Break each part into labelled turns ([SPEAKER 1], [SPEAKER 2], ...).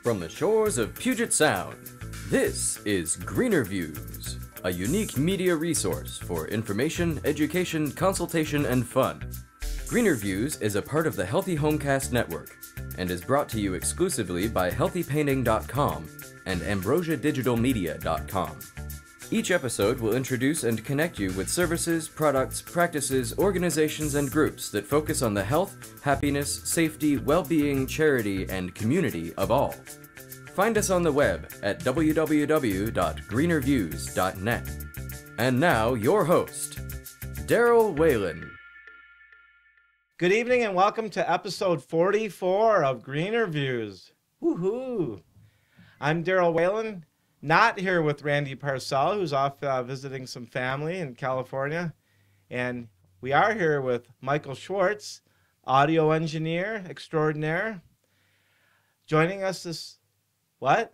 [SPEAKER 1] From the shores of Puget Sound, this is GreenerViews, a unique media resource for information, education, consultation, and fun. GreenerViews is a part of the Healthy Homecast network and is brought to you exclusively by HealthyPainting.com and AmbrosiaDigitalMedia.com. Each episode will introduce and connect you with services, products, practices, organizations, and groups that focus on the health, happiness, safety, well-being, charity, and community of all. Find us on the web at www.greenerviews.net. And now, your host, Daryl Whalen.
[SPEAKER 2] Good evening and welcome to episode 44 of GreenerViews. Woohoo! I'm Daryl Whalen. Not here with Randy Parcel, who's off visiting some family in California. And we are here with Michael Schwartz, audio engineer extraordinaire. Joining us this, what?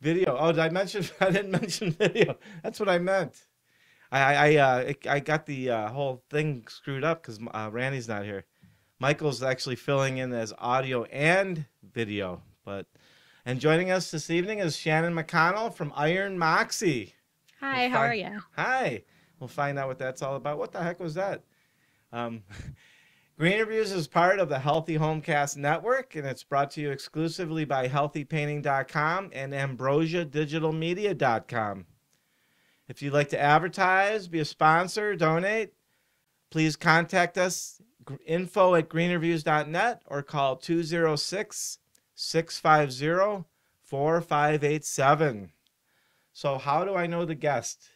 [SPEAKER 2] Video. Oh, did I mention? I didn't mention video. That's what I meant. I got the whole thing screwed up because Randy's not here. Michael's actually filling in as audio and video, And joining us this evening is Shannon McConnell from Moxie.
[SPEAKER 3] Hi, how are you?
[SPEAKER 2] Hi. We'll find out what that's all about. What the heck was that? GreenerViews is part of the Healthy Homecast network, and it's brought to you exclusively by HealthyPainting.com and AmbrosiaDigitalMedia.com. If you'd like to advertise, be a sponsor, donate, please contact us, info@greenerviews.net, or call 206-650-4587. So how do I know the guest?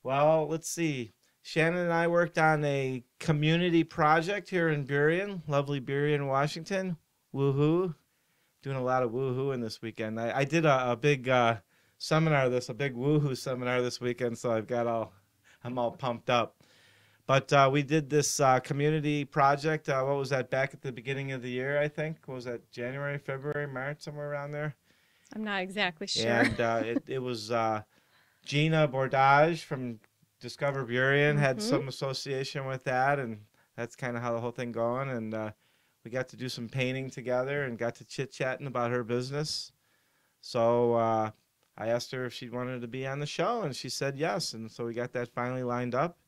[SPEAKER 2] Well, let's see. Shannon and I worked on a community project here in Burien, lovely Burien, Washington. Woohoo. Doing a lot of woohooing this weekend. I did a big seminar, a big woohoo seminar this weekend, so I'm all pumped up. But we did this community project. What was that, back at the beginning of the year, I think? What was that, January, February, March, somewhere around there?
[SPEAKER 3] I'm not exactly sure.
[SPEAKER 2] And it was Gina Bordage from Discover Burien had some association with that, and that's kind of how the whole thing going. And we got to do some painting together and got to chit-chatting about her business. So I asked her if she wanted to be on the show, and she said yes. And so we got that finally lined up.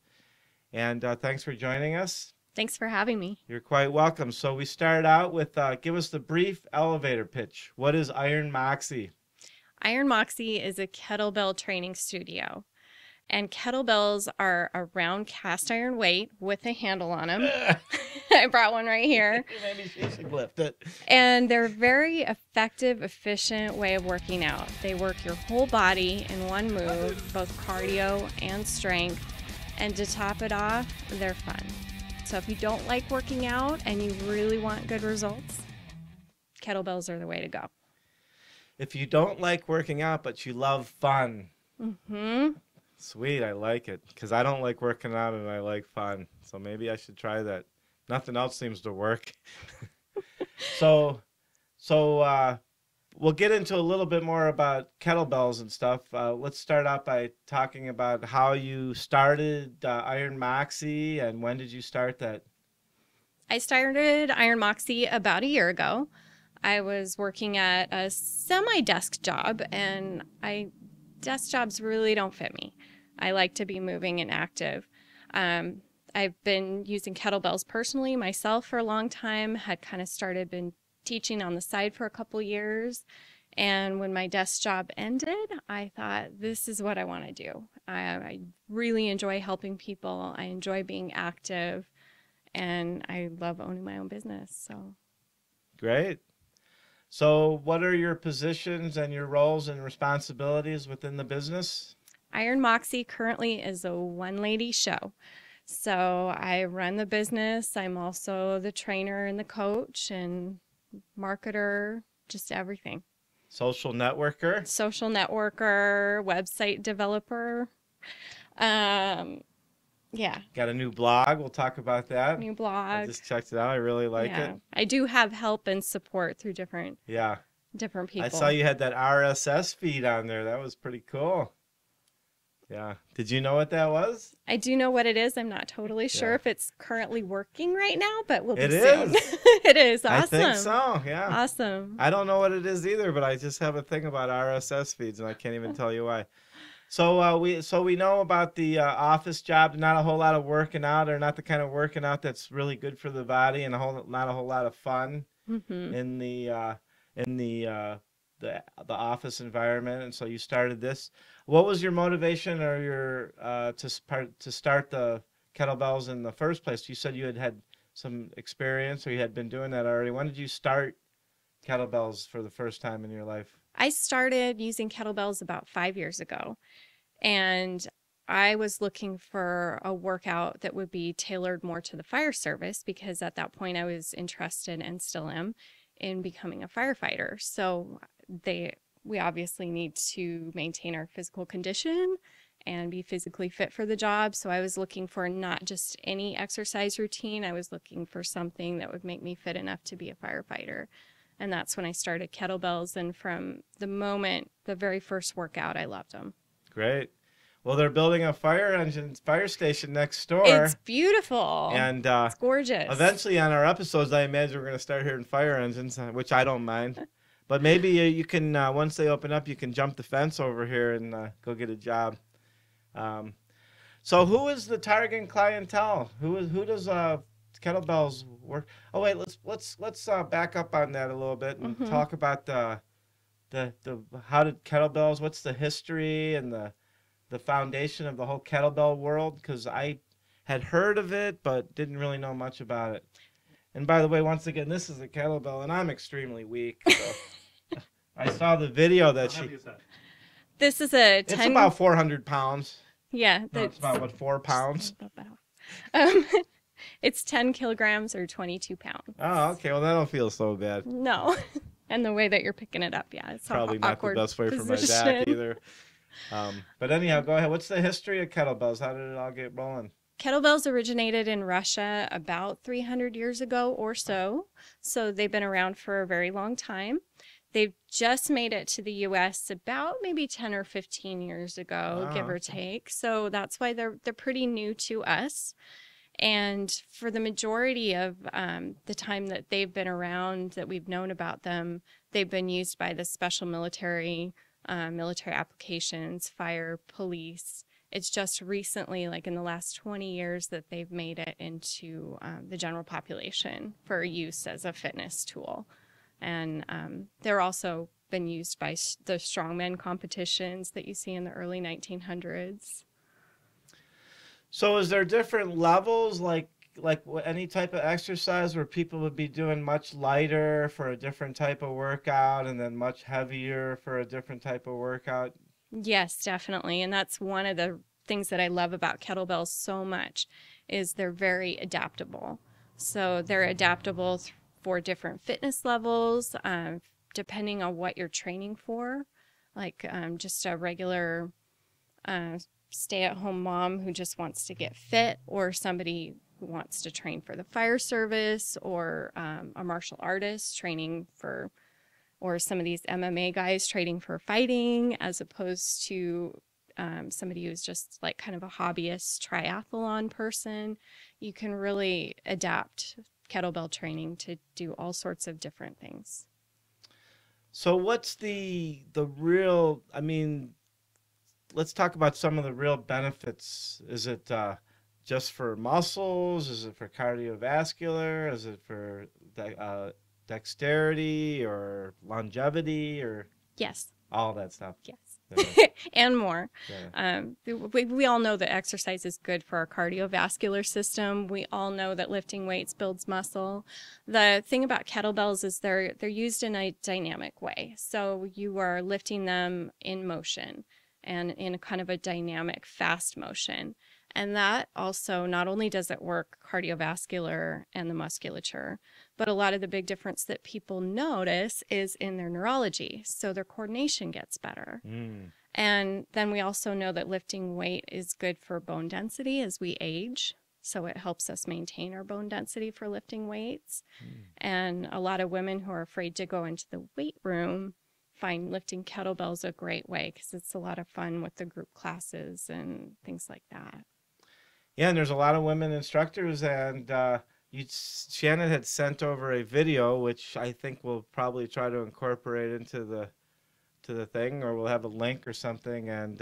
[SPEAKER 2] And thanks for joining us.
[SPEAKER 3] Thanks for having me.
[SPEAKER 2] You're quite welcome. So we started out with, give us the brief elevator pitch. What is Moxie?
[SPEAKER 3] Moxie is a kettlebell training studio. And kettlebells are a round cast iron weight with a handle on them. I brought one right here.
[SPEAKER 2] Maybe she should lift it.
[SPEAKER 3] And they're a very effective, efficient way of working out. They work your whole body in one move, both cardio and strength. And to top it off, they're fun. So if you don't like working out and you really want good results, kettlebells are the way to go.
[SPEAKER 2] If you don't like working out, but you love fun.
[SPEAKER 3] Mm-hmm.
[SPEAKER 2] Sweet, I like it. Because I don't like working out and I like fun. So maybe I should try that. Nothing else seems to work. So we'll get into a little bit more about kettlebells and stuff. Let's start out by talking about how you started Moxie and when did you start that?
[SPEAKER 3] I started Moxie about a year ago. I was working at a semi-desk job, and desk jobs really don't fit me. I like to be moving and active. I've been using kettlebells personally myself for a long time, had kind of been teaching on the side for a couple years. And when my desk job ended, I thought, this is what I want to do. I really enjoy helping people. I enjoy being active, and I love owning my own business. So
[SPEAKER 2] great. So what are your positions and your roles and responsibilities within the business?
[SPEAKER 3] Moxie currently is a one-lady show. So I run the business. I'm also the trainer and the coach and marketer, just everything.
[SPEAKER 2] Social networker,
[SPEAKER 3] website developer. Yeah.
[SPEAKER 2] Got a new blog. We'll talk about that.
[SPEAKER 3] New blog.
[SPEAKER 2] I just checked it out. I really like it.
[SPEAKER 3] I do have help and support through different people.
[SPEAKER 2] I saw you had that RSS feed on there. That was pretty cool. Yeah. Did you know what that was?
[SPEAKER 3] I do know what it is. I'm not totally sure if it's currently working right now, but we'll be
[SPEAKER 2] It
[SPEAKER 3] soon.
[SPEAKER 2] is.
[SPEAKER 3] It is. Awesome.
[SPEAKER 2] I think so, yeah.
[SPEAKER 3] Awesome.
[SPEAKER 2] I don't know what it is either, but I just have a thing about RSS feeds, and I can't even tell you why. So we know about the office job. Not a whole lot of working out, or not the kind of working out that's really good for the body, and not a whole lot of fun in the office environment. And so you started this. What was your motivation or your to start the kettlebells in the first place? You said you had some experience, or you had been doing that already. When did you start kettlebells for the first time in your life?
[SPEAKER 3] I started using kettlebells about 5 years ago, and I was looking for a workout that would be tailored more to the fire service, because at that point I was interested, and still am, in becoming a firefighter. So we obviously need to maintain our physical condition and be physically fit for the job. So I was looking for not just any exercise routine. I was looking for something that would make me fit enough to be a firefighter. And that's when I started kettlebells. And from the very first workout, I loved them.
[SPEAKER 2] Great. Well, they're building a fire station next door.
[SPEAKER 3] It's beautiful.
[SPEAKER 2] And
[SPEAKER 3] it's gorgeous.
[SPEAKER 2] Eventually on our episodes, I imagine we're going to start hearing fire engines, which I don't mind. But maybe you can, once they open up, you can jump the fence over here and go get a job. So who is the target clientele? Who does kettlebells work? Oh wait, let's back up on that a little bit and talk about the how did kettlebells? What's the history and the foundation of the whole kettlebell world? Because I had heard of it but didn't really know much about it. And by the way, once again, this is a kettlebell, and I'm extremely weak. So I saw the video that
[SPEAKER 3] This is a 10...
[SPEAKER 2] It's about 400 pounds.
[SPEAKER 3] Yeah.
[SPEAKER 2] No, it's about, what, 4 pounds?
[SPEAKER 3] It's 10 kilograms or 22 pounds.
[SPEAKER 2] Oh, okay. Well, that don't feel so bad.
[SPEAKER 3] No. And the way that you're picking it up, yeah. It's
[SPEAKER 2] probably not the best way for my back either. But anyhow, go ahead. What's the history of kettlebells? How did it all get rolling?
[SPEAKER 3] Kettlebells originated in Russia about 300 years ago or so. So they've been around for a very long time. They've just made it to the U.S. about maybe 10 or 15 years ago, give or take. So that's why they're pretty new to us. And for the majority of the time that they've been around, that we've known about them, they've been used by the special military applications, fire, police. It's just recently, like in the last 20 years, that they've made it into the general population for use as a fitness tool. And they're also been used by the strongman competitions that you see in the early 1900s.
[SPEAKER 2] So is there different levels, like any type of exercise where people would be doing much lighter for a different type of workout and then much heavier for a different type of workout?
[SPEAKER 3] Yes, definitely. And that's one of the things that I love about kettlebells so much, is they're very adaptable. So they're adaptable for different fitness levels, depending on what you're training for. Like just a regular stay-at-home mom who just wants to get fit, or somebody who wants to train for the fire service, or a martial artist training for, or some of these MMA guys training for fighting, as opposed to somebody who's just like kind of a hobbyist triathlon person. You can really adapt kettlebell training to do all sorts of different things.
[SPEAKER 2] So what's the real, I mean, let's talk about some of the real benefits. Is it just for muscles? Is it for cardiovascular? Is it for dexterity or longevity, or?
[SPEAKER 3] Yes.
[SPEAKER 2] All that stuff.
[SPEAKER 3] Yes.
[SPEAKER 2] Yeah.
[SPEAKER 3] And more.
[SPEAKER 2] Yeah.
[SPEAKER 3] We all know that exercise is good for our cardiovascular system. We all know that lifting weights builds muscle. The thing about kettlebells is they're used in a dynamic way. So you are lifting them in motion, and in a kind of a dynamic, fast motion. And that also, not only does it work cardiovascular and the musculature, but a lot of the big difference that people notice is in their neurology. So their coordination gets better. And then we also know that lifting weight is good for bone density as we age. So it helps us maintain our bone density for lifting weights. And a lot of women who are afraid to go into the weight room find lifting kettlebells a great way because it's a lot of fun with the group classes and things like that.
[SPEAKER 2] Yeah, and there's a lot of women instructors, and Shannon had sent over a video, which I think we'll probably try to incorporate into the thing, or we'll have a link or something. And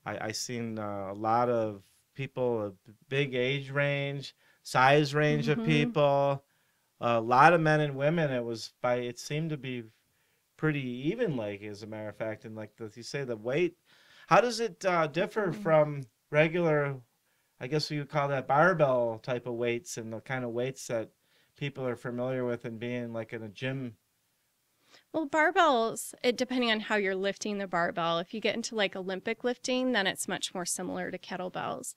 [SPEAKER 2] I seen a lot of people, a big age range, size range of people, a lot of men and women. It seemed to be pretty even, like, as a matter of fact. And like you say, the weight, how does it differ from regular, I guess you would call that barbell type of weights, and the kind of weights that people are familiar with and being like in a gym?
[SPEAKER 3] Well, barbells, depending on how you're lifting the barbell, if you get into like Olympic lifting, then it's much more similar to kettlebells.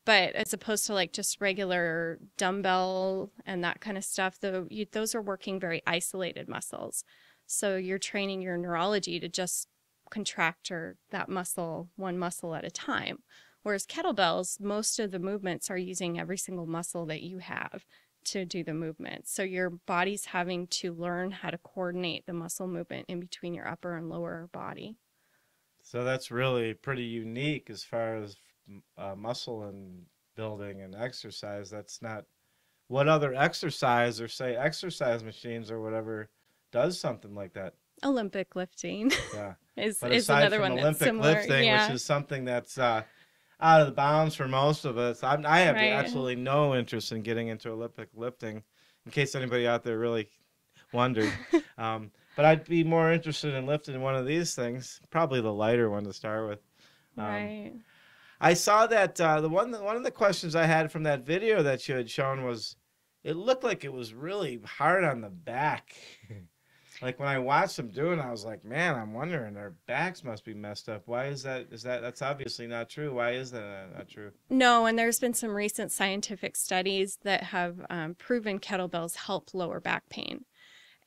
[SPEAKER 3] But as opposed to like just regular dumbbell and that kind of stuff, those are working very isolated muscles. So you're training your neurology to just contract that muscle, one muscle at a time. Whereas kettlebells, most of the movements are using every single muscle that you have to do the movement. So your body's having to learn how to coordinate the muscle movement in between your upper and lower body.
[SPEAKER 2] So that's really pretty unique as far as muscle and building and exercise. That's not what other exercise, or say exercise machines or whatever, does something like that.
[SPEAKER 3] Olympic lifting is
[SPEAKER 2] aside
[SPEAKER 3] another
[SPEAKER 2] from
[SPEAKER 3] one
[SPEAKER 2] Olympic
[SPEAKER 3] that's similar.
[SPEAKER 2] lifting, which is something that's out of the bounds for most of us. I have absolutely no interest in getting into Olympic lifting, in case anybody out there really wondered. But I'd be more interested in lifting one of these things, probably the lighter one to start with.
[SPEAKER 3] Right.
[SPEAKER 2] I saw that one of the questions I had from that video that you had shown was, it looked like it was really hard on the back. Like when I watched them do it, I was like, man, I'm wondering, their backs must be messed up. Why is that? That's obviously not true. Why is that not true?
[SPEAKER 3] No, and there's been some recent scientific studies that have proven kettlebells help lower back pain.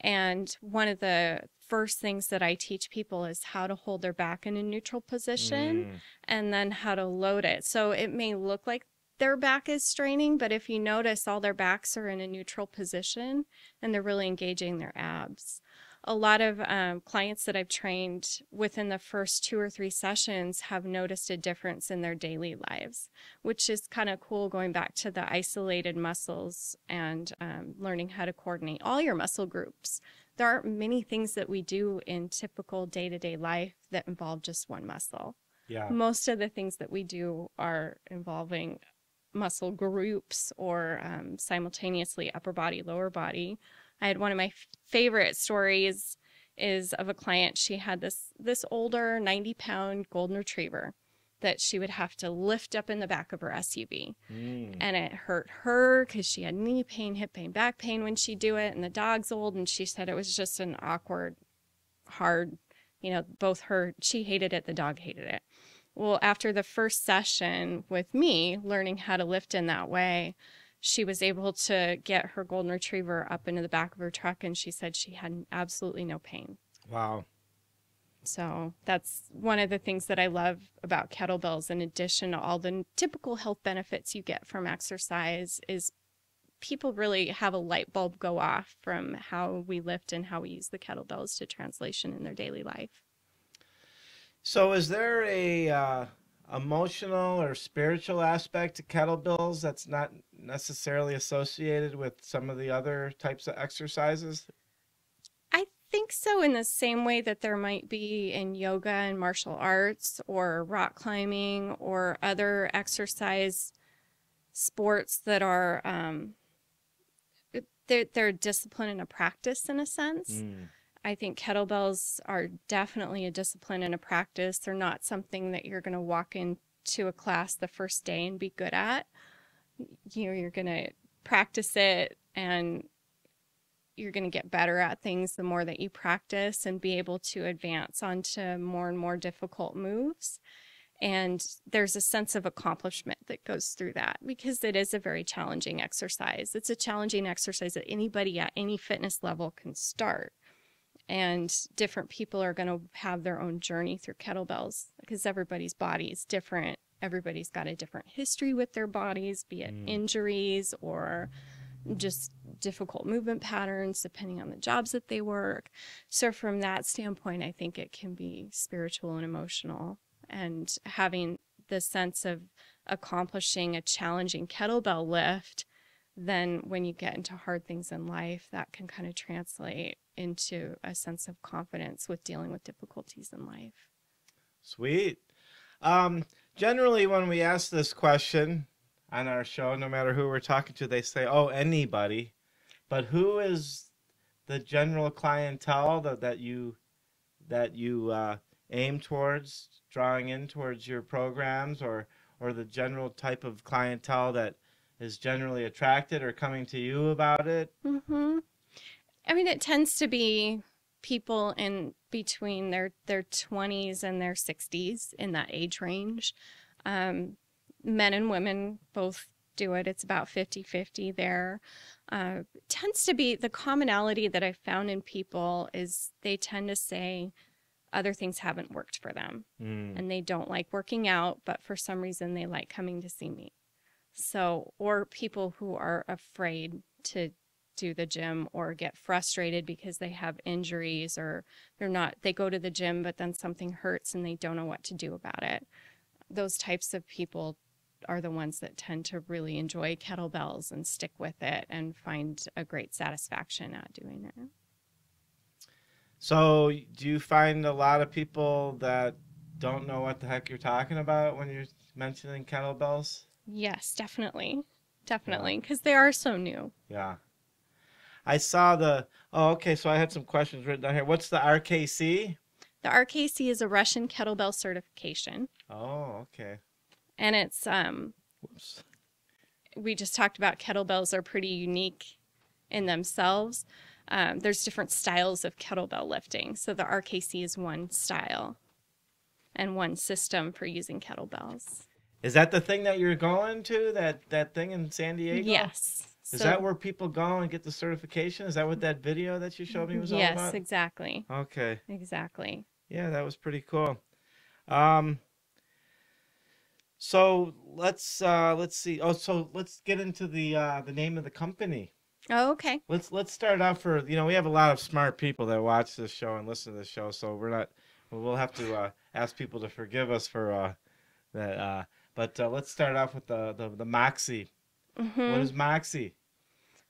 [SPEAKER 3] And one of the first things that I teach people is how to hold their back in a neutral position and then how to load it. So it may look like their back is straining, but if you notice, all their backs are in a neutral position and they're really engaging their abs. A lot of clients that I've trained within the first 2 or 3 sessions have noticed a difference in their daily lives, which is kind of cool, going back to the isolated muscles and learning how to coordinate all your muscle groups. There aren't many things that we do in typical day-to-day life that involve just one muscle.
[SPEAKER 2] Yeah.
[SPEAKER 3] Most of the things that we do are involving muscle groups or simultaneously upper body, lower body. I had one of my favorite stories is of a client. She had this older 90-pound golden retriever that she would have to lift up in the back of her SUV. And it hurt her because she had knee pain, hip pain, back pain when she'd do it. And the dog's old. And she said it was just an awkward, hard, she hated it, the dog hated it. Well, after the first session with me, learning how to lift in that way, she was able to get her golden retriever up into the back of her truck, and she said she had absolutely no pain.
[SPEAKER 2] Wow.
[SPEAKER 3] So that's one of the things that I love about kettlebells, in addition to all the typical health benefits you get from exercise, is people really have a light bulb go off from how we lift and how we use the kettlebells to translation in their daily life.
[SPEAKER 2] So is there a emotional or spiritual aspect to kettlebells that's not necessarily associated with some of the other types of exercises?
[SPEAKER 3] I think so, in the same way that there might be in yoga and martial arts or rock climbing or other exercise sports that are they're a discipline and a practice in a sense. I think kettlebells are definitely a discipline and a practice. They're not something that you're going to walk into a class the first day and be good at. You're going to practice it, and you're going to get better at things the more that you practice and be able to advance onto more and more difficult moves. And there's a sense of accomplishment that goes through that, because it is a very challenging exercise. It's a challenging exercise that anybody at any fitness level can start. And different people are going to have their own journey through kettlebells, because everybody's body is different. Everybody's got a different history with their bodies, be it injuries or just difficult movement patterns depending on the jobs that they work. So from that standpoint, I think it can be spiritual and emotional, and having the sense of accomplishing a challenging kettlebell lift, then when you get into hard things in life, that can kind of translate into a sense of confidence with dealing with difficulties in life.
[SPEAKER 2] Sweet. Generally, when we ask this question on our show, no matter who we're talking to, they say, oh, anybody. But who is the general clientele that you aim towards, drawing in towards your programs, or the general type of clientele that is generally attracted or coming to you about it?
[SPEAKER 3] Mm-hmm. I mean, it tends to be people in between their 20s and their 60s, in that age range. Men and women both do it. It's about 50-50 there. Tends to be the commonality that I found in people is they tend to say other things haven't worked for them, and they don't like working out, but for some reason they like coming to see me. So, or people who are afraid to do the gym or get frustrated because they have injuries, or they go to the gym, but then something hurts and they don't know what to do about it. Those types of people are the ones that tend to really enjoy kettlebells and stick with it and find a great satisfaction at doing it.
[SPEAKER 2] So do you find a lot of people that don't know what the heck you're talking about when you're mentioning kettlebells?
[SPEAKER 3] Yes, definitely. Definitely, because they are so new.
[SPEAKER 2] Yeah. I saw okay, so I had some questions written down here. What's the RKC?
[SPEAKER 3] The RKC is a Russian kettlebell certification.
[SPEAKER 2] Oh, okay.
[SPEAKER 3] And it's,
[SPEAKER 2] Whoops.
[SPEAKER 3] We just talked about kettlebells are pretty unique in themselves. There's different styles of kettlebell lifting. So the RKC is one style and one system for using kettlebells.
[SPEAKER 2] Is that the thing that you're going to, that thing in San Diego?
[SPEAKER 3] Yes.
[SPEAKER 2] Is that where people go and get the certification? Is that what that video that you showed me was all about?
[SPEAKER 3] Yes, exactly.
[SPEAKER 2] Okay.
[SPEAKER 3] Exactly.
[SPEAKER 2] Yeah, that was pretty cool. So let's see. Oh, so let's get into the name of the company.
[SPEAKER 3] Oh, okay.
[SPEAKER 2] Let's start out we have a lot of smart people that watch this show and listen to this show, so we'll have to ask people to forgive us for that. But let's start off with the Moxie.
[SPEAKER 3] Mm-hmm.
[SPEAKER 2] What is Moxie?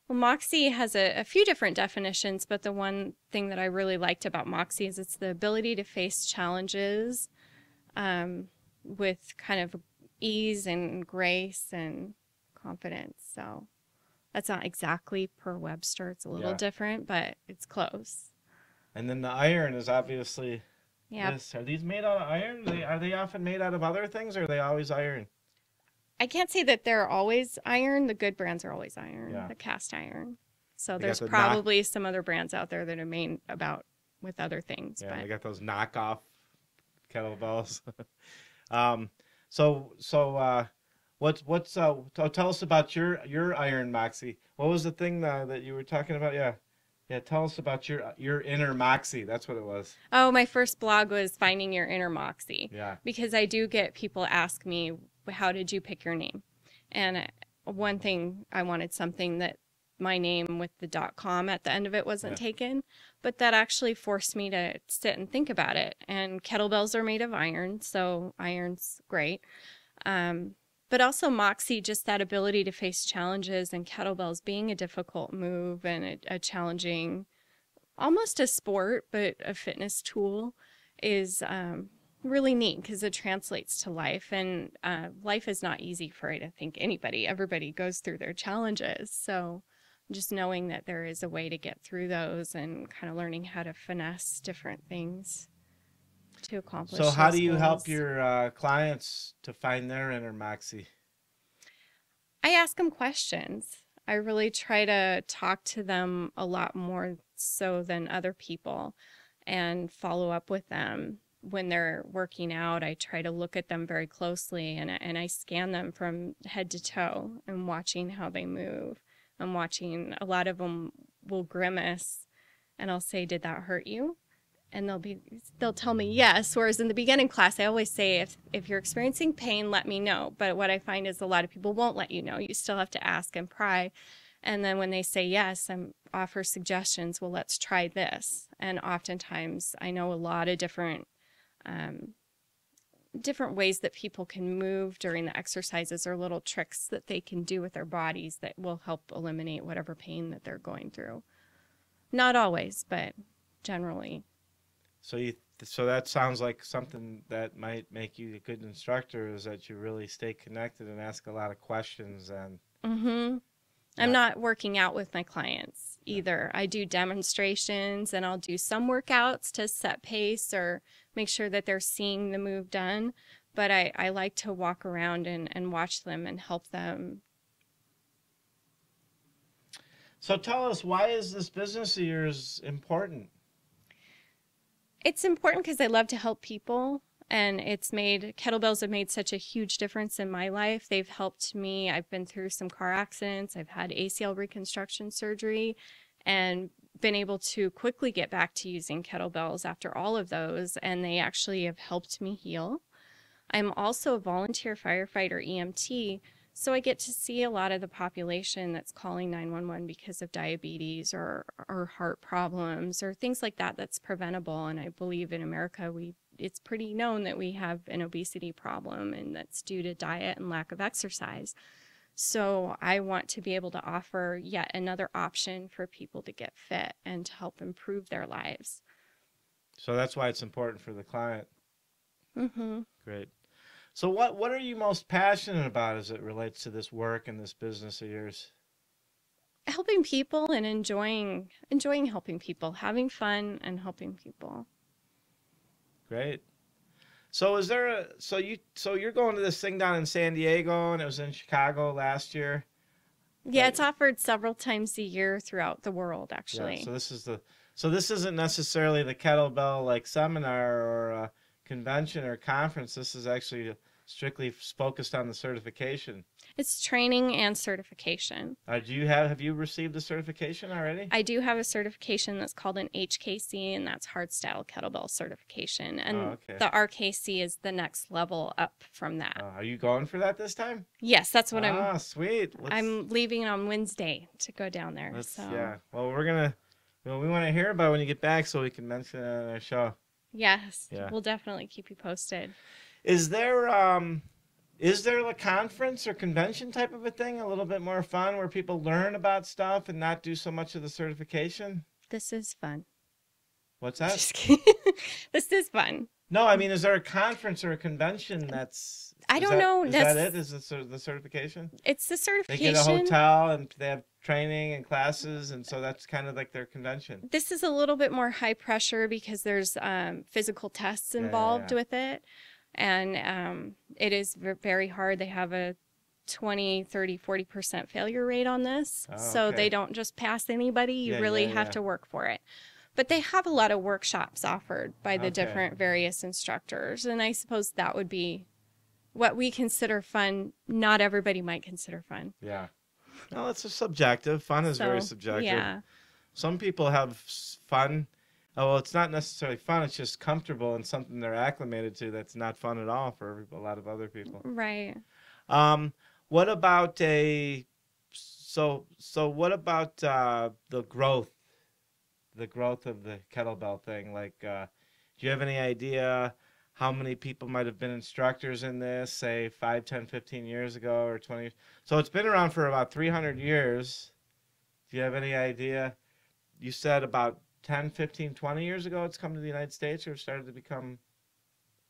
[SPEAKER 3] Well, Moxie has a few different definitions, but the one thing that I really liked about Moxie is it's the ability to face challenges with kind of ease and grace and confidence. So that's not exactly per Webster. It's a little different, but it's close.
[SPEAKER 2] And then the iron is obviously
[SPEAKER 3] this.
[SPEAKER 2] Are these made out of iron? Are they often made out of other things, or are they always iron?
[SPEAKER 3] I can't say that they're always iron. The good brands are always iron,
[SPEAKER 2] the
[SPEAKER 3] cast iron. So there's probably some other brands out there that are made with other things.
[SPEAKER 2] Yeah,
[SPEAKER 3] but
[SPEAKER 2] they got those knockoff kettlebells. So tell us about your iron, Moxie. What was the thing that you were talking about? Yeah, tell us about your inner Moxie. That's what it was.
[SPEAKER 3] Oh, my first blog was Finding Your Inner Moxie.
[SPEAKER 2] Yeah.
[SPEAKER 3] Because I do get people ask me, how did you pick your name? And one thing, I wanted something that my name with the .com at the end of it wasn't taken, but that actually forced me to sit and think about it. And kettlebells are made of iron, so iron's great. But also Moxie, just that ability to face challenges, and kettlebells being a difficult move and a challenging, almost a sport, but a fitness tool, is really neat because it translates to life. And life is not easy for, I think, anybody. Everybody goes through their challenges. So just knowing that there is a way to get through those and kind of learning how to finesse different things to accomplish.
[SPEAKER 2] So how do you
[SPEAKER 3] goals.
[SPEAKER 2] help your clients to find their inner Moxie?
[SPEAKER 3] I ask them questions. I really try to talk to them a lot more so than other people and follow up with them. When they're working out, I try to look at them very closely and I scan them from head to toe and watching how they move. I'm watching, a lot of them will grimace and I'll say, did that hurt you? And they'll tell me yes. Whereas in the beginning class, I always say, if you're experiencing pain, let me know. But what I find is a lot of people won't let you know. You still have to ask and pry. And then when they say yes, I'm offer suggestions. Well, let's try this. And oftentimes I know a lot of different ways that people can move during the exercises, or little tricks that they can do with their bodies that will help eliminate whatever pain that they're going through. Not always, but generally.
[SPEAKER 2] So that sounds like something that might make you a good instructor, is that you really stay connected and ask a lot of questions. And
[SPEAKER 3] I'm not working out with my clients either. I do demonstrations, and I'll do some workouts to set pace or make sure that they're seeing the move done. But I like to walk around and watch them and help them.
[SPEAKER 2] So tell us, why is this business of yours important?
[SPEAKER 3] It's important because I love to help people, and kettlebells have made such a huge difference in my life. They've helped me. I've been through some car accidents. I've had ACL reconstruction surgery and been able to quickly get back to using kettlebells after all of those, and they actually have helped me heal. I'm also a volunteer firefighter EMT, so I get to see a lot of the population that's calling 911 because of diabetes or heart problems or things like that that's preventable. And I believe in America, it's pretty known that we have an obesity problem, and that's due to diet and lack of exercise. So I want to be able to offer yet another option for people to get fit and to help improve their lives.
[SPEAKER 2] So that's why it's important for the client. Great. So what are you most passionate about as it relates to this work and this business of yours?
[SPEAKER 3] Helping people and enjoying helping people, having fun and helping people.
[SPEAKER 2] Great. So you're going to this thing down in San Diego, and it was in Chicago last year?
[SPEAKER 3] Yeah, it's offered several times a year throughout the world, actually.
[SPEAKER 2] Yeah, so this isn't necessarily the kettlebell like seminar or a convention or conference. This is actually strictly focused on the certification.
[SPEAKER 3] It's training and certification.
[SPEAKER 2] Have you received the certification already?
[SPEAKER 3] I do have a certification that's called an HKC, and that's hardstyle kettlebell certification. And the RKC is the next level up from that.
[SPEAKER 2] Are you going for that this time?
[SPEAKER 3] Yes, that's what
[SPEAKER 2] sweet.
[SPEAKER 3] I'm leaving on Wednesday to go down there.
[SPEAKER 2] Yeah. Well, we want to hear about it when you get back so we can mention it on our show.
[SPEAKER 3] Yes. Yeah. We'll definitely keep you posted.
[SPEAKER 2] Is there a conference or convention type of a thing, a little bit more fun, where people learn about stuff and not do so much of the certification?
[SPEAKER 3] This is fun.
[SPEAKER 2] What's that?
[SPEAKER 3] Just kidding. This is fun.
[SPEAKER 2] No, I mean, is there a conference or a convention that's...
[SPEAKER 3] I don't know.
[SPEAKER 2] Is that it? Is it the certification?
[SPEAKER 3] It's the certification.
[SPEAKER 2] They get a hotel and they have training and classes, and so that's kind of like their convention.
[SPEAKER 3] This is a little bit more high pressure because there's physical tests involved with it. And it is very hard. They have a 20, 30, 40% failure rate on this. So they don't just pass anybody. You really have to work for it. But they have a lot of workshops offered by the different various instructors. And I suppose that would be what we consider fun. Not everybody might consider fun.
[SPEAKER 2] Yeah. No, it's subjective. Fun is very subjective. Yeah. Some people have fun. Oh, well, it's not necessarily fun. It's just comfortable and something they're acclimated to. That's not fun at all for a lot of other people.
[SPEAKER 3] Right.
[SPEAKER 2] What about what about the growth of the kettlebell thing? Like, do you have any idea how many people might have been instructors in this, say 5, 10, 15 years ago or 20? So it's been around for about 300 years. Do you have any idea? You said about 10, 15, 20 years ago it's come to the United States, or started to become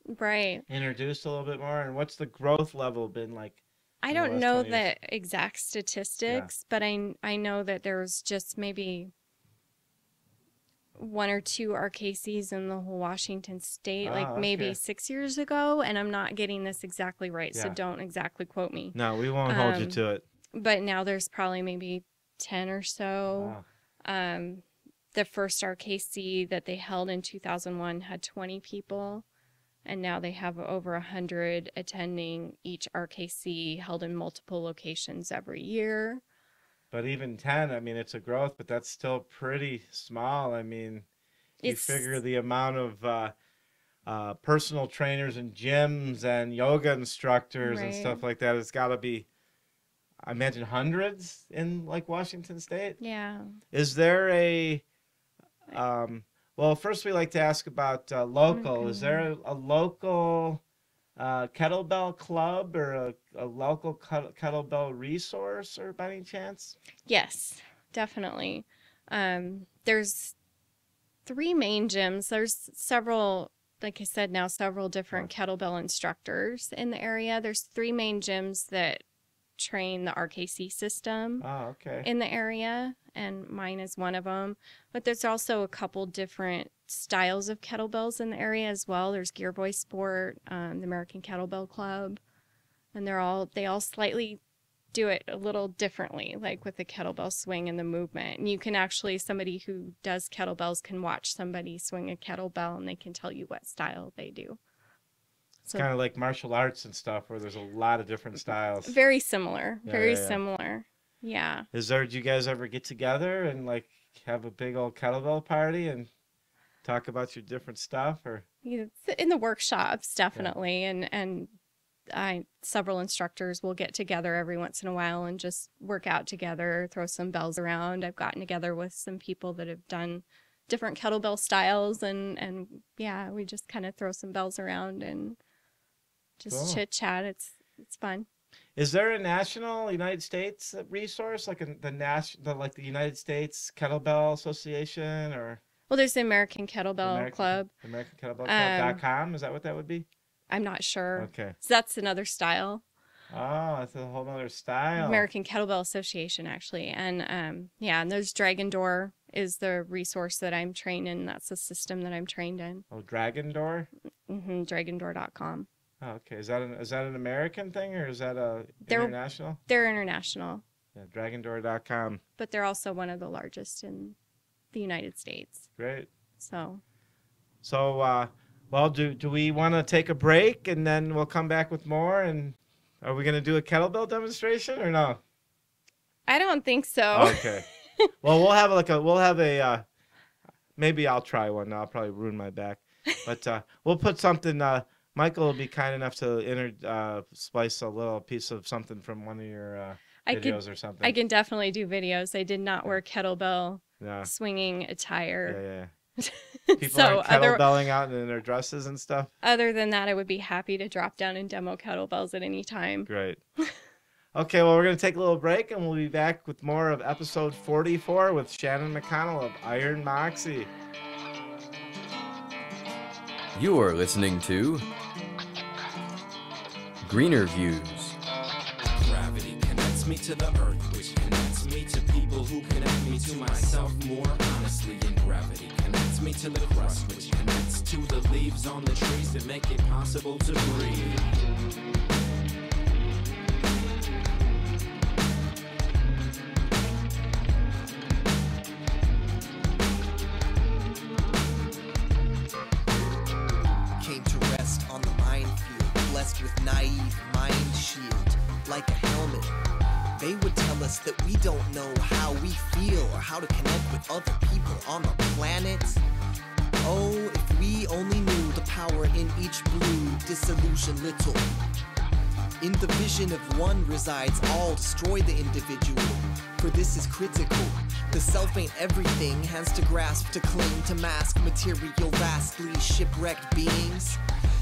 [SPEAKER 2] introduced a little bit more. And what's the growth level been like?
[SPEAKER 3] I don't know the exact statistics, but I know that there's just maybe 1 or 2 RKCs in the whole Washington state, maybe 6 years ago, and I'm not getting this exactly right, so don't exactly quote me.
[SPEAKER 2] No, we won't hold you to it.
[SPEAKER 3] But now there's probably maybe 10 or so. Wow. The first RKC that they held in 2001 had 20 people, and now they have over 100 attending each RKC, held in multiple locations every year.
[SPEAKER 2] But even 10, I mean, it's a growth, but that's still pretty small. I mean, you figure the amount of personal trainers and gyms and yoga instructors and stuff like that, it's got to be, I imagine hundreds in like Washington State.
[SPEAKER 3] Yeah.
[SPEAKER 2] Is there a well, first we like to ask about local. Is there a local kettlebell club or a local kettlebell resource or by any chance?
[SPEAKER 3] Yes, definitely. There's 3 main gyms. There's several, like I said, now several different kettlebell instructors in the area. There's 3 main gyms that train the RKC system in the area, and mine is one of them. But there's also a couple different styles of kettlebells in the area as well. There's Gearboy Sport, the American Kettlebell Club, and they all slightly do it a little differently, like with the kettlebell swing and the movement. And you can actually, somebody who does kettlebells can watch somebody swing a kettlebell and they can tell you what style they do.
[SPEAKER 2] It's kind of like martial arts and stuff where there's a lot of different styles.
[SPEAKER 3] Very similar. Very similar. Yeah.
[SPEAKER 2] Do you guys ever get together and like have a big old kettlebell party and talk about your different stuff? Or
[SPEAKER 3] in the workshops, definitely. And several instructors will get together every once in a while and just work out together, throw some bells around. I've gotten together with some people that have done different kettlebell styles, and yeah, we just kind of throw some bells around and just chit chat. It's fun.
[SPEAKER 2] Is there a national United States resource, like the United States Kettlebell Association, or?
[SPEAKER 3] Well, there's the American Kettlebell Club.
[SPEAKER 2] American Kettlebell Club.com. Is that what that would be?
[SPEAKER 3] I'm not sure.
[SPEAKER 2] Okay.
[SPEAKER 3] So that's another style.
[SPEAKER 2] Oh, that's a whole other style.
[SPEAKER 3] American Kettlebell Association, actually. And and there's Dragon Door is the resource that I'm trained in. That's the system that I'm trained in.
[SPEAKER 2] Oh, Dragon Door?
[SPEAKER 3] Mm-hmm, dragondoor.com.
[SPEAKER 2] Oh, okay. Is that an American thing, or is that international?
[SPEAKER 3] They're international.
[SPEAKER 2] Yeah, dragondoor.com.
[SPEAKER 3] But they're also one of the largest in the United States.
[SPEAKER 2] Great.
[SPEAKER 3] So
[SPEAKER 2] well, do we want to take a break and then we'll come back with more? And are we going to do a kettlebell demonstration or no?
[SPEAKER 3] I don't think so.
[SPEAKER 2] Okay. Well, maybe I'll try one. I'll probably ruin my back, but we'll put something. Michael will be kind enough to splice a little piece of something from one of your videos or something.
[SPEAKER 3] I can definitely do videos. I did not wear kettlebell swinging attire.
[SPEAKER 2] Yeah. People aren't kettlebelling out in their dresses and stuff.
[SPEAKER 3] Other than that, I would be happy to drop down and demo kettlebells at any time.
[SPEAKER 2] Great. Okay, well, we're going to take a little break, and we'll be back with more of episode 44 with Shannon McConnell of Iron Moxie.
[SPEAKER 1] You are listening to GreenerViews.
[SPEAKER 4] Gravity connects me to the earth, which connects me to people who connect me to myself more honestly. And gravity connects me to the crust, which connects to the leaves on the trees that make it possible to breathe.
[SPEAKER 5] With naive mind shield like a helmet. They would tell us that we don't know how we feel or how to connect with other people on the planet. Oh, if we only knew the power in each blue disillusion little. In the vision of one resides all, destroy the individual, for this is critical. The self ain't everything, has to grasp, to cling, to mask material vastly shipwrecked beings.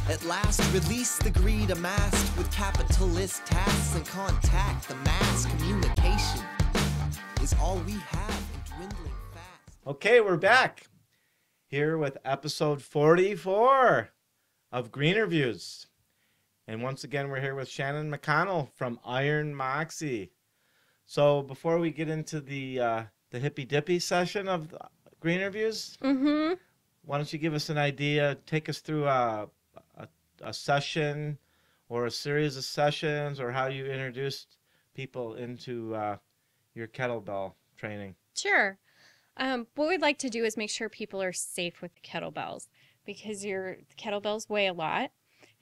[SPEAKER 5] At last, release the greed amassed with capitalist tasks and contact. The mass communication is all we have and dwindling fast.
[SPEAKER 2] Okay, we're back here with episode 44 of GreenerViews. And once again, we're here with Shannon McConnell from Iron Moxie. So before we get into the hippy-dippy session of GreenerViews, why don't you give us an idea, take us through a session or a series of sessions, or how you introduced people into your kettlebell training?
[SPEAKER 3] Sure. What we'd like to do is make sure people are safe with the kettlebells, because the kettlebells weigh a lot,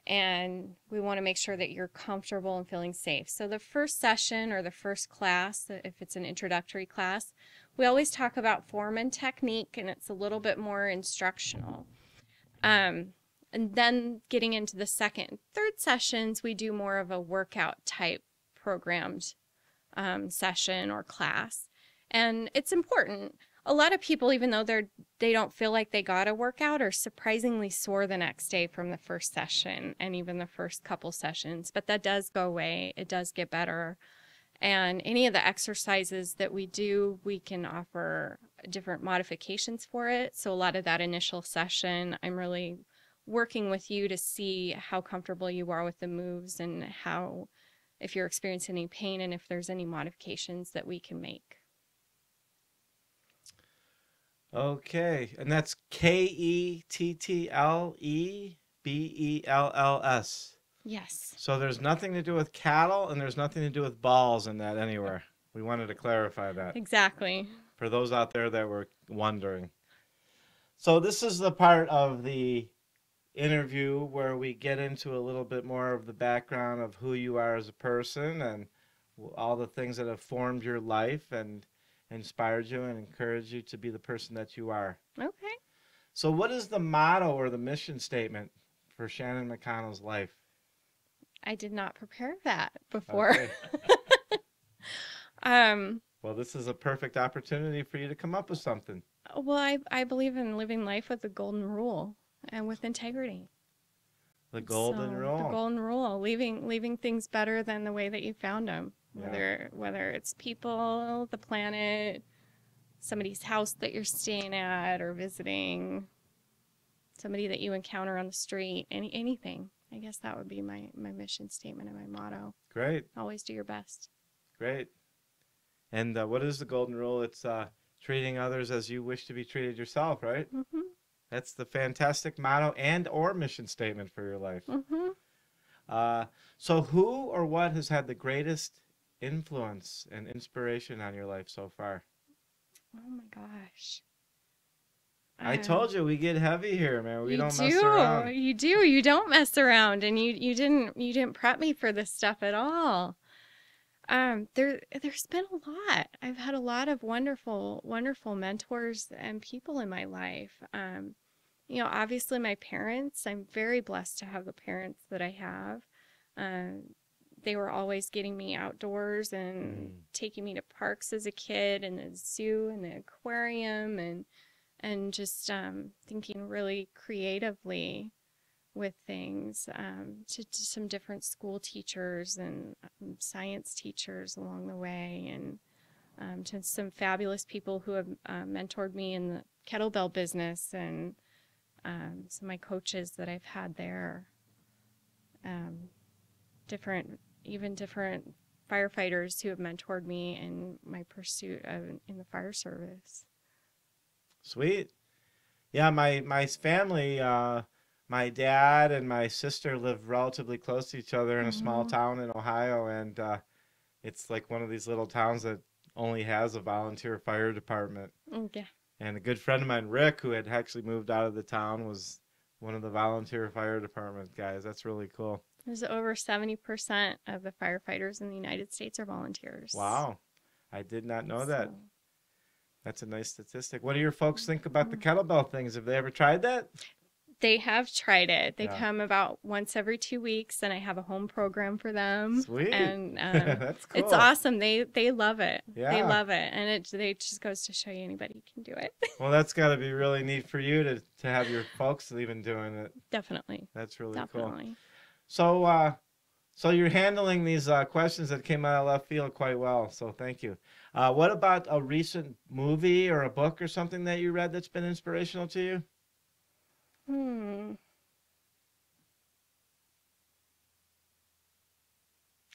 [SPEAKER 3] and we want to make sure that you're comfortable and feeling safe. So the first session or the first class, if it's an introductory class, we always talk about form and technique, and it's a little bit more instructional. And then getting into the second and third sessions, we do more of a workout type programmed session or class. And it's important. A lot of people, even though they don't feel like they got a workout, are surprisingly sore the next day from the first session and even the first couple sessions. But that does go away. It does get better. And any of the exercises that we do, we can offer different modifications for it. So a lot of that initial session, I'm really working with you to see how comfortable you are with the moves and how, if you're experiencing any pain and if there's any modifications that we can make.
[SPEAKER 2] Okay, and that's KETTLEBELLS.
[SPEAKER 3] Yes.
[SPEAKER 2] So there's nothing to do with cattle and there's nothing to do with balls in that anywhere. We wanted to clarify that
[SPEAKER 3] Exactly.
[SPEAKER 2] for those out there that were wondering. So this is the part of the interview where we get into a little bit more of the background of who you are as a person and all the things that have formed your life and inspired you and encouraged you to be the person that you are.
[SPEAKER 3] Okay.
[SPEAKER 2] So what is the motto or the mission statement for Shannon McConnell's life?
[SPEAKER 3] I did not prepare that before.
[SPEAKER 2] Okay. Well, this is a perfect opportunity for you to come up with something.
[SPEAKER 3] Well, I believe in living life with the golden rule and with integrity.
[SPEAKER 2] The golden rule.
[SPEAKER 3] The golden rule, leaving things better than the way that you found them.
[SPEAKER 2] Yeah.
[SPEAKER 3] Whether it's people, the planet, somebody's house that you're staying at or visiting, somebody that you encounter on the street, anything. I guess that would be my mission statement and my motto.
[SPEAKER 2] Great.
[SPEAKER 3] Always do your best.
[SPEAKER 2] Great. And what is the golden rule? It's treating others as you wish to be treated yourself, right?
[SPEAKER 3] Mm-hmm.
[SPEAKER 2] That's the fantastic motto and or mission statement for your life.
[SPEAKER 3] Mm-hmm.
[SPEAKER 2] So who or what has had the greatest influence and inspiration on your life so far?
[SPEAKER 3] Oh my gosh.
[SPEAKER 2] I told you we get heavy here, man. We don't mess
[SPEAKER 3] do.
[SPEAKER 2] around.
[SPEAKER 3] You do. You don't mess around, and you didn't prep me for this stuff at all. There's been a lot. I've had a lot of wonderful mentors and people in my life. Obviously my parents. I'm very blessed to have the parents that I have. They were always getting me outdoors and taking me to parks as a kid, and the zoo and the aquarium, and just thinking really creatively with things, to some different school teachers and science teachers along the way, and to some fabulous people who have mentored me in the kettlebell business, and some of my coaches that I've had there, different firefighters who have mentored me in my pursuit in the fire service.
[SPEAKER 2] Sweet. Yeah, my family, my dad and my sister live relatively close to each other in a small town in Ohio, and it's like one of these little towns that only has a volunteer fire department.
[SPEAKER 3] Yeah.
[SPEAKER 2] And a good friend of mine, Rick, who had actually moved out of the town, was one of the volunteer fire department guys. That's really cool.
[SPEAKER 3] There's over 70% of the firefighters in the United States are volunteers.
[SPEAKER 2] Wow. I did not know that. That's a nice statistic. What do your folks think about the kettlebell things? Have they ever tried that?
[SPEAKER 3] They have tried it. They
[SPEAKER 2] Yeah.
[SPEAKER 3] come about once every 2 weeks, and I have a home program for them.
[SPEAKER 2] Sweet.
[SPEAKER 3] And
[SPEAKER 2] That's cool.
[SPEAKER 3] it's awesome. They love it.
[SPEAKER 2] Yeah.
[SPEAKER 3] They love it. And it just goes to show you anybody can do it.
[SPEAKER 2] Well, that's got to be really neat for you to have your folks even doing it.
[SPEAKER 3] Definitely.
[SPEAKER 2] That's really cool.
[SPEAKER 3] Definitely.
[SPEAKER 2] So you're handling these questions that came out of left field quite well. So thank you. What about a recent movie or a book or something that you read that's been inspirational to you?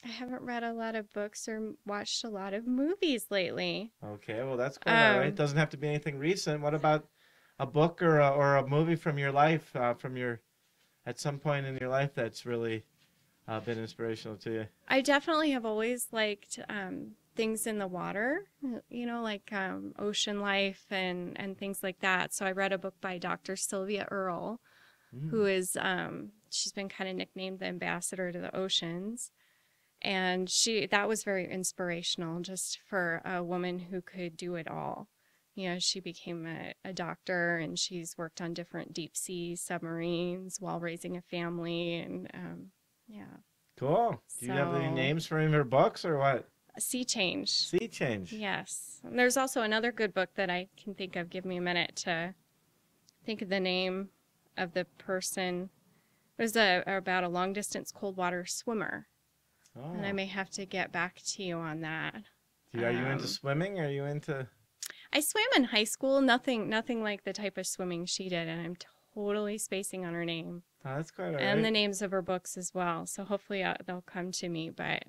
[SPEAKER 3] I haven't read a lot of books or watched a lot of movies lately.
[SPEAKER 2] Okay, well that's quite all right. It doesn't have to be anything recent. What about a book or a movie from your life, at some point in your life that's really been inspirational to you?
[SPEAKER 3] I definitely have always liked things in the water, like ocean life and things like that. So I read a book by Dr. Sylvia Earle, who is, she's been kind of nicknamed the ambassador to the oceans. And that was very inspirational, just for a woman who could do it all. She became a doctor, and she's worked on different deep sea submarines while raising a family, and yeah.
[SPEAKER 2] Cool. Do you have any names for any of her books or what?
[SPEAKER 3] Sea Change.
[SPEAKER 2] Sea Change.
[SPEAKER 3] Yes. And there's also another good book that I can think of. Give me a minute to think of the name of the person. It was about a long-distance cold water swimmer.
[SPEAKER 2] Oh.
[SPEAKER 3] And I may have to get back to you on that.
[SPEAKER 2] Are you into swimming? Are you into...
[SPEAKER 3] I swam in high school. Nothing like the type of swimming she did. And I'm totally spacing on her name.
[SPEAKER 2] Oh, that's quite all right.
[SPEAKER 3] And the names of her books as well. So hopefully they'll come to me. But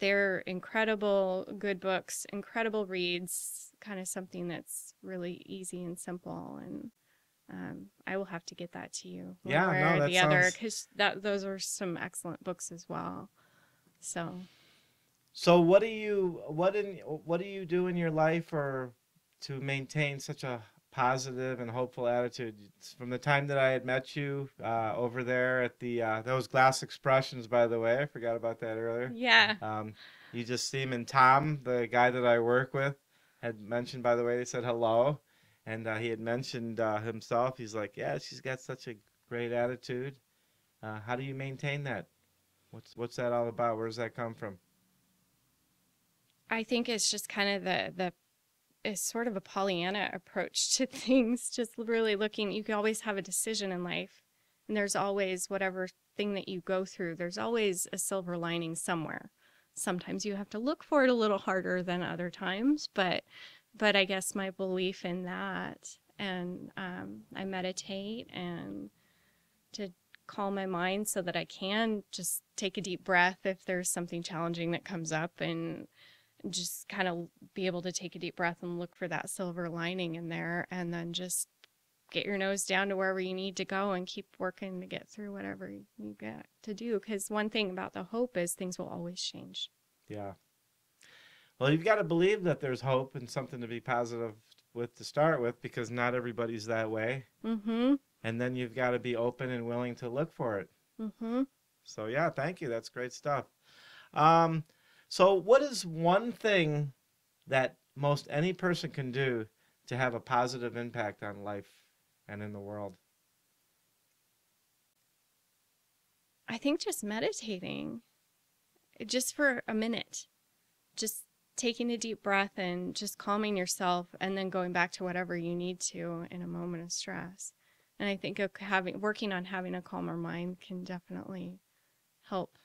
[SPEAKER 3] they're incredible, good books, incredible reads, kind of something that's really easy and simple. And I will have to get that to you one way or the other, because those are some excellent books as well.
[SPEAKER 2] So what do you do in your life or to maintain such a positive and hopeful attitude? From the time that I had met you over there at the those glass expressions, by the way, I forgot about that earlier.
[SPEAKER 3] Yeah.
[SPEAKER 2] You just seem, and Tom, the guy that I work with, had mentioned, by the way, they said hello, and he had mentioned himself. He's like, yeah, she's got such a great attitude. How do you maintain that? What's that all about? Where does that come from?
[SPEAKER 3] I think it's just kind of it's sort of a Pollyanna approach to things, just really looking. You can always have a decision in life, and there's always, whatever thing that you go through, there's always a silver lining somewhere. Sometimes you have to look for it a little harder than other times, but I guess my belief in that, and I meditate and to calm my mind so that I can just take a deep breath if there's something challenging that comes up, and just kind of be able to take a deep breath and look for that silver lining in there, and then just get your nose down to wherever you need to go and keep working to get through whatever you got to do. Because one thing about the hope is things will always change.
[SPEAKER 2] Yeah. Well, you've got to believe that there's hope and something to be positive with to start with, because not everybody's that way.
[SPEAKER 3] Mm-hmm.
[SPEAKER 2] And then you've got to be open and willing to look for it.
[SPEAKER 3] Mm-hmm.
[SPEAKER 2] So, yeah, thank you. That's great stuff. So what is one thing that most any person can do to have a positive impact on life and in the world?
[SPEAKER 3] I think just meditating, just for a minute, just taking a deep breath and just calming yourself, and then going back to whatever you need to in a moment of stress. And I think working on having a calmer mind can definitely help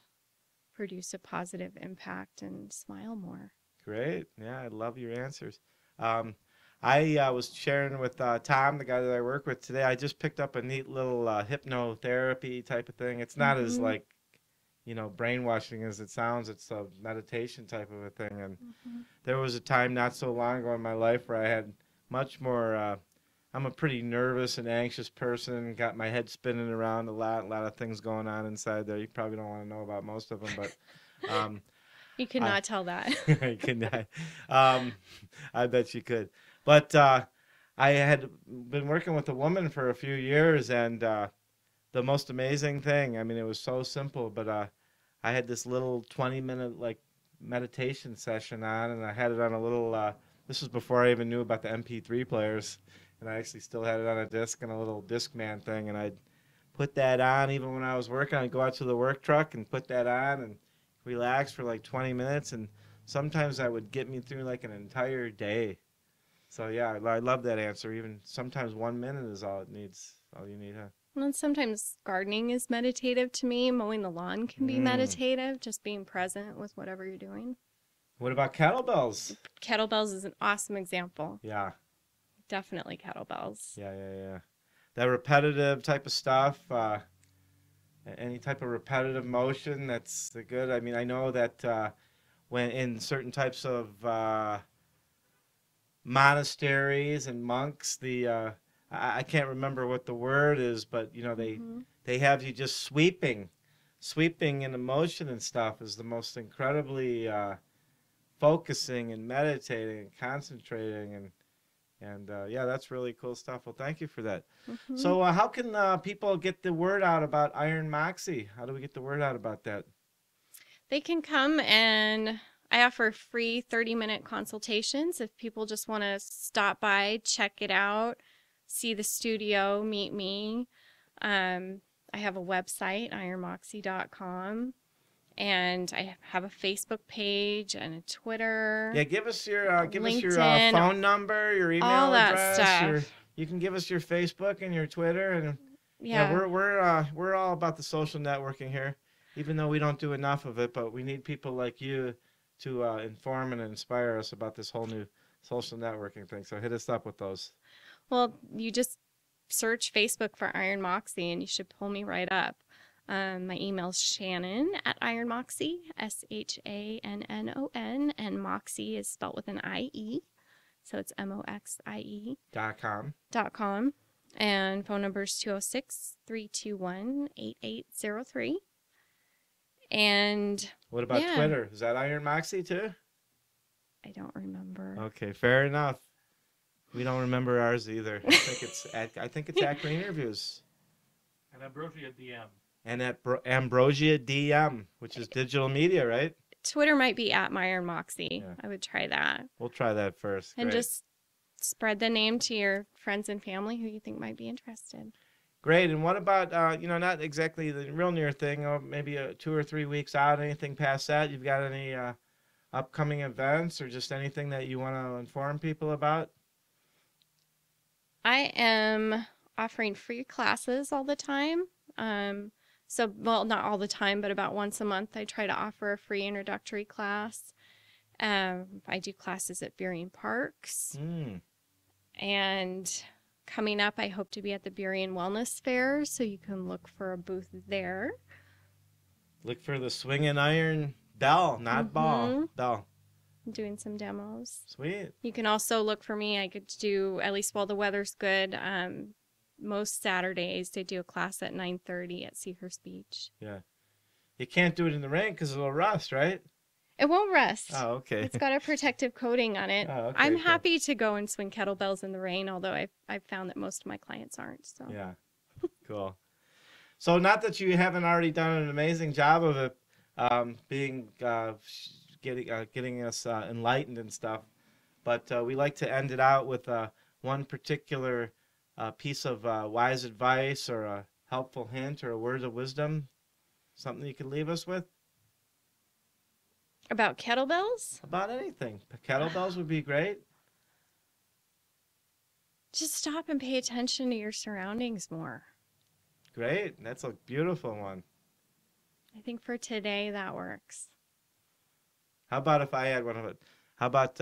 [SPEAKER 3] produce a positive impact and smile more.
[SPEAKER 2] Great. Yeah, I love your answers. I was sharing with Tom, the guy that I work with today. I just picked up a neat little hypnotherapy type of thing. It's not as like, brainwashing as it sounds. It's a meditation type of a thing. And there was a time not so long ago in my life where I had much more. I'm a pretty nervous and anxious person. Got my head spinning around a lot of things going on inside there. You probably don't want to know about most of them, but
[SPEAKER 3] you could not tell that.
[SPEAKER 2] I could not. I bet you could. But I had been working with a woman for a few years, and the most amazing thing, I mean, it was so simple, but I had this little 20-minute meditation session on, and I had it on a little, this was before I even knew about the MP3 players. And I actually still had it on a disc and a little Discman thing. And I'd put that on even when I was working. I'd go out to the work truck and put that on and relax for like 20 minutes. And sometimes that would get me through like an entire day. So, yeah, I love that answer. Even sometimes 1 minute is all you need, huh?
[SPEAKER 3] And sometimes gardening is meditative to me. Mowing the lawn can be meditative, just being present with whatever you're doing.
[SPEAKER 2] What about kettlebells?
[SPEAKER 3] Kettlebells is an awesome example.
[SPEAKER 2] Yeah.
[SPEAKER 3] Definitely kettlebells.
[SPEAKER 2] Yeah. That repetitive type of stuff, any type of repetitive motion, that's good. I mean, I know that when in certain types of monasteries and monks, I can't remember what the word is, but they have you just sweeping in emotion and stuff is the most incredibly focusing and meditating and concentrating and yeah, that's really cool stuff. Well, thank you for that. So how can people get the word out about Iron Moxie? How do we get the word out about that?
[SPEAKER 3] They can come, and I offer free 30-minute consultations if people just want to stop by, check it out, see the studio, meet me. I have a website, ironmoxie.com, And I have a Facebook page and a Twitter.
[SPEAKER 2] Yeah, give us your
[SPEAKER 3] LinkedIn,
[SPEAKER 2] phone number, your email
[SPEAKER 3] all that
[SPEAKER 2] address.
[SPEAKER 3] stuff.
[SPEAKER 2] You can give us your Facebook and your Twitter, and
[SPEAKER 3] Yeah.
[SPEAKER 2] we're all about the social networking here, even though we don't do enough of it. But we need people like you to inform and inspire us about this whole new social networking thing. So hit us up with those.
[SPEAKER 3] Well, you just search Facebook for Iron Moxie and you should pull me right up. My email's Shannon at Iron Moxie, SHANNON, and Moxie is spelled with an IE, so it's MOXIE.
[SPEAKER 2] .com.
[SPEAKER 3] And phone number is 206-321-8803. And
[SPEAKER 2] What about
[SPEAKER 3] yeah.
[SPEAKER 2] Twitter? Is that Iron Moxie too?
[SPEAKER 3] I don't remember.
[SPEAKER 2] Okay, fair enough. We don't remember ours either. I think it's at GreenerViews.
[SPEAKER 6] And Ambrosia DM.
[SPEAKER 2] And at Ambrosia DM, which is digital media, right?
[SPEAKER 3] Twitter might be at my Iron Moxie.
[SPEAKER 2] Yeah.
[SPEAKER 3] I would try that.
[SPEAKER 2] We'll try that first.
[SPEAKER 3] And
[SPEAKER 2] Great.
[SPEAKER 3] just spread the name to your friends and family who you think might be interested.
[SPEAKER 2] Great. And what about, not exactly the real near thing, or maybe 2 or 3 weeks out, anything past that? You've got any upcoming events or just anything that you want to inform people about?
[SPEAKER 3] I am offering free classes all the time. Not all the time, but about once a month, I try to offer a free introductory class. I do classes at Burien Parks. And coming up, I hope to be at the Burien Wellness Fair, so you can look for a booth there.
[SPEAKER 2] Look for the swinging iron bell, not ball. Bell.
[SPEAKER 3] I'm doing some demos.
[SPEAKER 2] Sweet.
[SPEAKER 3] You can also look for me. I could do, at least while the weather's good, most Saturdays, they do a class at 9:30 at Seahurst Beach.
[SPEAKER 2] Yeah. You can't do it in the rain because it'll rust, right?
[SPEAKER 3] It won't rust.
[SPEAKER 2] Oh, okay.
[SPEAKER 3] It's got a protective coating on it.
[SPEAKER 2] Oh, okay,
[SPEAKER 3] I'm
[SPEAKER 2] cool.
[SPEAKER 3] happy to go and swing kettlebells in the rain, although I've found that most of my clients aren't. So
[SPEAKER 2] Yeah. Cool. So not that you haven't already done an amazing job of it, getting us enlightened and stuff, but we like to end it out with one particular piece of wise advice or a helpful hint or a word of wisdom, something you could leave us with
[SPEAKER 3] about kettlebells,
[SPEAKER 2] about anything. Kettlebells would be great.
[SPEAKER 3] just stop and pay attention to your surroundings more.
[SPEAKER 2] Great. That's a beautiful one.
[SPEAKER 3] I think for today that works.
[SPEAKER 2] How about if I had one of it? How about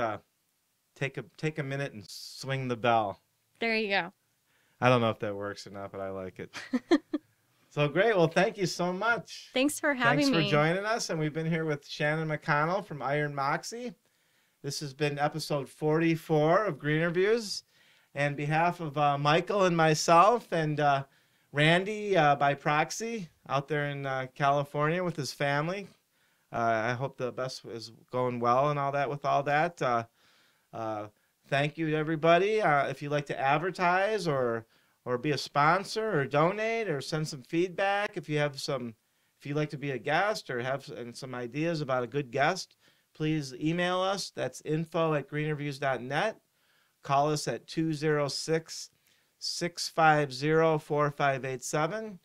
[SPEAKER 2] take a minute and swing the bell?
[SPEAKER 3] There you go.
[SPEAKER 2] I don't know if that works or not, but I like it. So great. Well, thank you so much.
[SPEAKER 3] Thanks for having me.
[SPEAKER 2] Thanks for joining us. And we've been here with Shannon McConnell from Iron Moxie. This has been episode 44 of GreenerViews. And on behalf of Michael and myself and Randy by proxy out there in California with his family, I hope the best is going well and all that with all that. Thank you to everybody. If you'd like to advertise or be a sponsor or donate or send some feedback, if you'd like to be a guest or have some ideas about a good guest, please email us. That's info@greenerviews.net. Call us at 206-650-4587.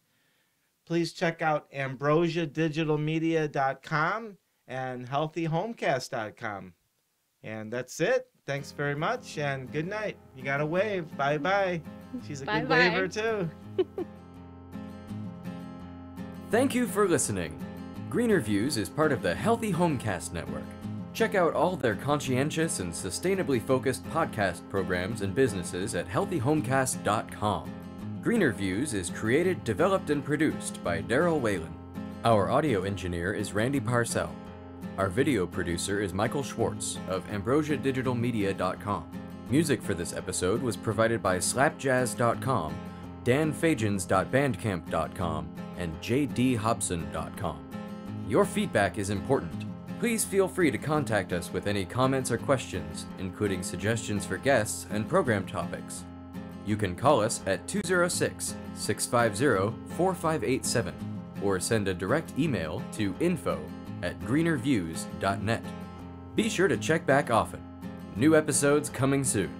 [SPEAKER 2] Please check out ambrosiadigitalmedia.com and healthyhomecast.com. And that's it. Thanks very much, and good night. You got to wave. Bye-bye. She's a good
[SPEAKER 3] Bye-bye.
[SPEAKER 2] waver, too.
[SPEAKER 1] Thank you for listening. GreenerViews is part of the Healthy Homecast Network. Check out all their conscientious and sustainably focused podcast programs and businesses at healthyhomecast.com. GreenerViews is created, developed, and produced by Daryl Whalen. Our audio engineer is Randy Parcel. Our video producer is Michael Schwartz of ambrosiadigitalmedia.com. Music for this episode was provided by slapjazz.com, danfajans.bandcamp.com, and jdhobson.com. Your feedback is important. Please feel free to contact us with any comments or questions, including suggestions for guests and program topics. You can call us at 206-650-4587 or send a direct email to info@greenerviews.net. Be sure to check back often. New episodes coming soon.